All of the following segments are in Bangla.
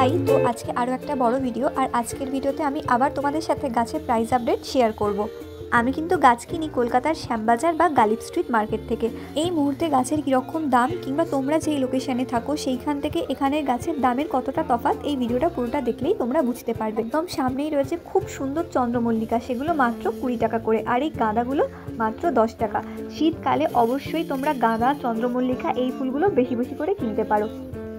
হাই, তো আজকে আরও একটা বড় ভিডিও। আর আজকের ভিডিওতে আমি আবার তোমাদের সাথে গাছের প্রাইস আপডেট শেয়ার করব। আমি কিন্তু গাছ কিনি কলকাতার শ্যামবাজার বা গালিব স্ট্রিট মার্কেট থেকে। এই মুহূর্তে গাছের কীরকম দাম কিংবা তোমরা যেই লোকেশানে থাকো সেইখান থেকে এখানের গাছের দামের কতটা তফাৎ এই ভিডিওটা পুরোটা দেখলেই তোমরা বুঝতে পারবে। একদম সামনেই রয়েছে খুব সুন্দর চন্দ্রমল্লিকা, সেগুলো মাত্র 20 টাকা করে, আর এই গাঁদাগুলো মাত্র 10 টাকা। শীতকালে অবশ্যই তোমরা গাঁদা, চন্দ্রমল্লিকা এই ফুলগুলো বেশি বেশি করে কিনতে পারো।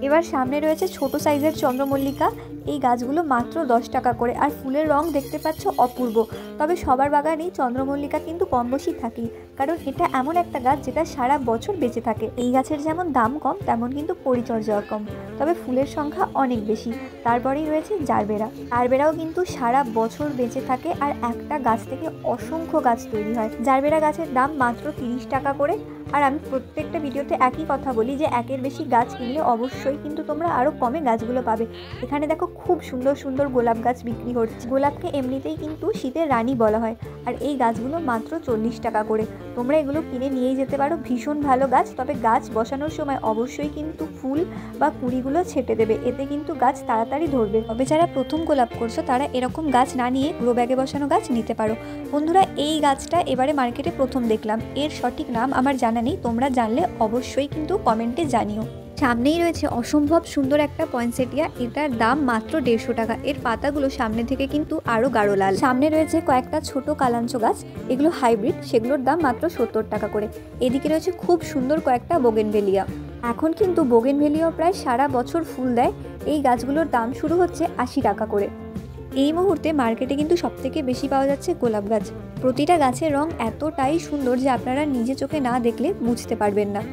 এবার সামনে রয়েছে ছোট সাইজের চন্দ্রমল্লিকা, এই গাছগুলো মাত্র 10 টাকা করে। আর ফুলের রং দেখতে পাচ্ছ অপূর্ব। তবে সবার বাগানেই চন্দ্রমল্লিকা কিন্তু কম বেশি থাকেই, কারণ এটা এমন একটা গাছ যেটা সারা বছর বেঁচে থাকে। এই গাছের যেমন দাম কম তেমন কিন্তু পরিচর্যাও কম, তবে ফুলের সংখ্যা অনেক বেশি। তারপরেই রয়েছে জারবেরা। জারবেরাও কিন্তু সারা বছর বেঁচে থাকে, আর একটা গাছ থেকে অসংখ্য গাছ তৈরি হয়। জারবেরা গাছের দাম মাত্র 30 টাকা করে। আর আমি প্রত্যেকটা ভিডিওতে একই কথা বলি যে একের বেশি গাছ কিনলে অবশ্যই কিন্তু তোমরা আরও কমে গাছগুলো পাবে। এখানে দেখো খুব সুন্দর সুন্দর গোলাপ গাছ বিক্রি হচ্ছে। গোলাপকে এমনিতেই কিন্তু শীতের রানী বলা হয়, আর এই গাছগুলো মাত্র 40 টাকা করে। তোমরা এগুলো কিনে নিয়েই যেতে পারো, ভীষণ ভালো গাছ। তবে গাছ বসানোর সময় অবশ্যই কিন্তু ফুল বা কুঁড়িগুলো ছেটে দেবে, এতে কিন্তু গাছ তাড়াতাড়ি ধরবে। তবে যারা প্রথম গোলাপ করছো তারা এরকম গাছ না নিয়ে গ্রো ব্যাগে বসানো গাছ নিতে পারো। বন্ধুরা, এই গাছটা এবারে মার্কেটে প্রথম দেখলাম, এর সঠিক নাম আমার জানা নেই, তোমরা জানলে অবশ্যই কিন্তু কমেন্টে জানিও। সামনেই রয়েছে অসম্ভব সুন্দর একটা পয়েন্টসেটিয়া, এটার দাম মাত্র 150 টাকা। এর পাতাগুলো সামনে থেকে কিন্তু আরও গাঢ় লাল। সামনে রয়েছে কয়েকটা ছোট কালাঞ্চ গাছ, এগুলো হাইব্রিড, সেগুলোর দাম মাত্র 70 টাকা করে। এদিকে রয়েছে খুব সুন্দর কয়েকটা বোগেনভেলিয়া। এখন কিন্তু বোগেনভেলিয়াও প্রায় সারা বছর ফুল দেয়। এই গাছগুলোর দাম শুরু হচ্ছে 80 টাকা করে। এই মুহূর্তে মার্কেটে কিন্তু সবথেকে বেশি পাওয়া যাচ্ছে গোলাপ গাছ। প্রতিটা গাছের রং এতটাই সুন্দর যে আপনারা নিজে চোখে না দেখলে বুঝতে পারবেন না।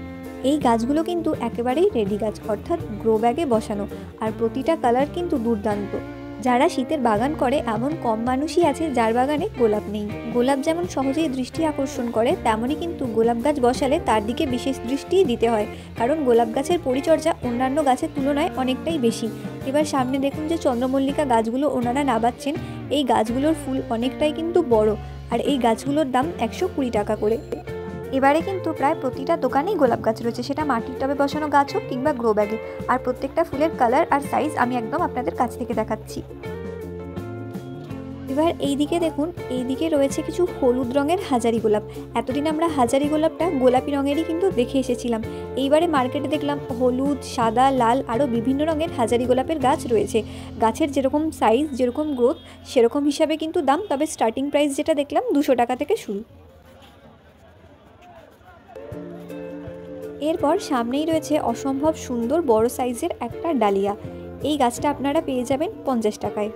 এই গাছগুলো কিন্তু একেবারেই রেডি গাছ, অর্থাৎ গ্রো ব্যাগে বসানো, আর প্রতিটা কালার কিন্তু দুর্দান্ত। যারা শীতের বাগান করে এমন কম মানুষই আছে যার বাগানে গোলাপ নেই। গোলাপ যেমন সহজেই দৃষ্টি আকর্ষণ করে, তেমনই কিন্তু গোলাপ গাছ বসালে তার দিকে বিশেষ দৃষ্টিই দিতে হয়, কারণ গোলাপ গাছের পরিচর্যা অন্যান্য গাছের তুলনায় অনেকটাই বেশি। এবার সামনে দেখুন যে চন্দ্রমল্লিকা গাছগুলো ওনারা নাবাচ্ছেন। এই গাছগুলোর ফুল অনেকটাই কিন্তু বড়, আর এই গাছগুলোর দাম 120 টাকা করে। এবারে কিন্তু প্রায় প্রতিটা দোকানেই গোলাপ গাছ রয়েছে, সেটা মাটির টবে বসানো গাছ হোক কিংবা গ্রো ব্যাগে। আর প্রত্যেকটা ফুলের কালার আর সাইজ আমি একদম আপনাদের কাছ থেকে দেখাচ্ছি। এবার এইদিকে দেখুন, এইদিকে রয়েছে কিছু হলুদ রঙের হাজারি গোলাপ। এতদিন আমরা হাজারি গোলাপটা গোলাপি রঙেরই কিন্তু দেখে এসেছিলাম। এইবারে মার্কেটে দেখলাম হলুদ, সাদা, লাল আরও বিভিন্ন রঙের হাজারি গোলাপের গাছ রয়েছে। গাছের যেরকম সাইজ, যেরকম গ্রোথ, সেরকম হিসাবে কিন্তু দাম। তবে স্টার্টিং প্রাইস যেটা দেখলাম 200 টাকা থেকে শুরু। এরপর সামনেই রয়েছে অসম্ভব সুন্দর বড় সাইজের একটা ডালিয়া। এই গাছটা আপনারা পেয়ে যাবেন 50 টাকায়।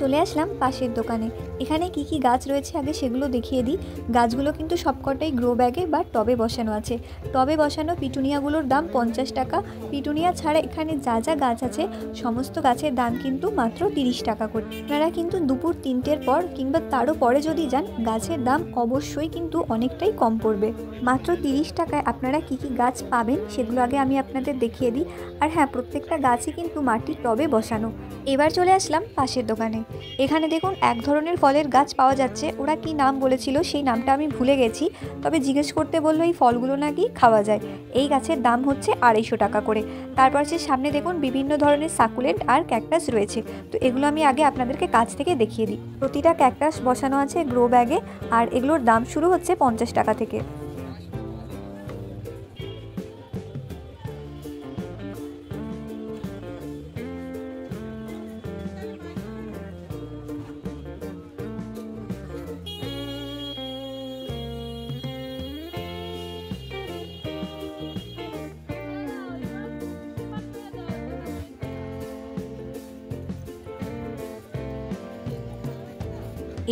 চলে আসলাম পাশের দোকানে। এখানে কি কি গাছ রয়েছে আগে সেগুলো দেখিয়ে দিই। গাছগুলো কিন্তু সবকটাই গ্রো ব্যাগে বা টবে বসানো আছে। টবে বসানো পিটুনিয়াগুলোর দাম 50 টাকা। পিটুনিয়া ছাড়া এখানে যা যা গাছ আছে সমস্ত গাছের দাম কিন্তু মাত্র 30 টাকা করে। আপনারা কিন্তু দুপুর 3টের পর কিংবা তারও পরে যদি যান, গাছের দাম অবশ্যই কিন্তু অনেকটাই কম পড়বে। মাত্র 30 টাকায় আপনারা কি কি গাছ পাবেন সেগুলো আগে আমি আপনাদের দেখিয়ে দিই। আর হ্যাঁ, প্রত্যেকটা গাছই কিন্তু মাটির টবে বসানো। এবার চলে আসলাম পাশের দোকানে। এখানে দেখুন এক ধরনের ফলের গাছ পাওয়া যাচ্ছে। ওরা কি নাম বলেছিল সেই নামটা আমি ভুলে গেছি, তবে জিজ্ঞেস করতে বললো এই ফলগুলো নাকি খাওয়া যায়। এই গাছের দাম হচ্ছে 250 টাকা করে। তারপর সে সামনে দেখুন বিভিন্ন ধরনের সাকুলেন্ট আর ক্যাকটাস রয়েছে। তো এগুলো আমি আগে আপনাদেরকে কাছ থেকে দেখিয়ে দিই। প্রতিটা ক্যাকটাস বসানো আছে গ্রো ব্যাগে, আর এগুলোর দাম শুরু হচ্ছে 50 টাকা থেকে।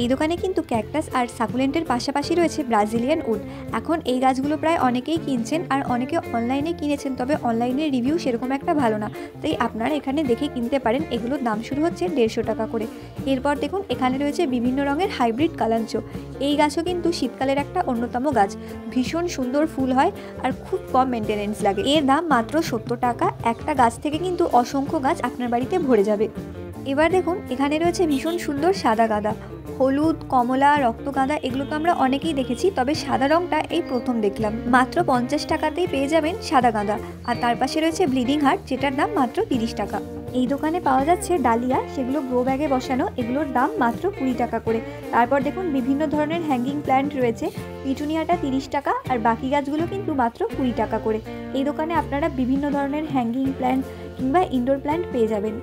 এই দোকানে কিন্তু ক্যাকটাস আর সাকুলেন্টের পাশাপাশি রয়েছে ব্রাজিলিয়ান উড। এখন এই গাছগুলো প্রায় অনেকেই কিনছেন, আর অনেকে অনলাইনে কিনেছেন, তবে অনলাইনের রিভিউ সেরকম একটা ভালো না, তাই আপনারা এখানে দেখে কিনতে পারেন। এগুলোর দাম শুরু হচ্ছে 150 টাকা করে। এরপর দেখুন এখানে রয়েছে বিভিন্ন রঙের হাইব্রিড কালাঞ্চ। এই গাছও কিন্তু শীতকালের একটা অন্যতম গাছ, ভীষণ সুন্দর ফুল হয় আর খুব কম মেনটেনেন্স লাগে। এর দাম মাত্র 70 টাকা। একটা গাছ থেকে কিন্তু অসংখ্য গাছ আপনার বাড়িতে ভরে যাবে। এবার দেখুন এখানে রয়েছে ভীষণ সুন্দর সাদা গাঁদা। হলুদ, কমলা, রক্তগাঁদা এগুলো তো আমরা অনেকেই দেখেছি, তবে সাদা রঙটা এই প্রথম দেখলাম। মাত্র 50 টাকাতেই পেয়ে যাবেন সাদা গাঁদা। আর তার পাশে রয়েছে ব্লিডিং হার্ট, যেটার দাম মাত্র 30 টাকা। এই দোকানে পাওয়া যাচ্ছে ডালিয়া, সেগুলো গ্রো ব্যাগে বসানো, এগুলোর দাম মাত্র 20 টাকা করে। তারপর দেখুন বিভিন্ন ধরনের হ্যাঙ্গিং প্ল্যান্ট রয়েছে, পিটুনিয়াটা 30 টাকা আর বাকি গাছগুলো কিন্তু মাত্র 20 টাকা করে। এই দোকানে আপনারা বিভিন্ন ধরনের হ্যাঙ্গিং প্ল্যান্ট কিংবা ইনডোর প্ল্যান্ট পেয়ে যাবেন।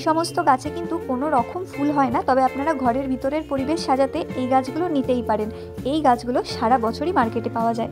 সমস্ত গাছে কিন্তু কোনো রকম ফুল হয় না, তবে আপনারা ঘরের ভিতরের পরিবেশ সাজাতে এই গাছগুলো নিতেই পারেন। এই গাছগুলো সারা বছরই মার্কেটে পাওয়া যায়।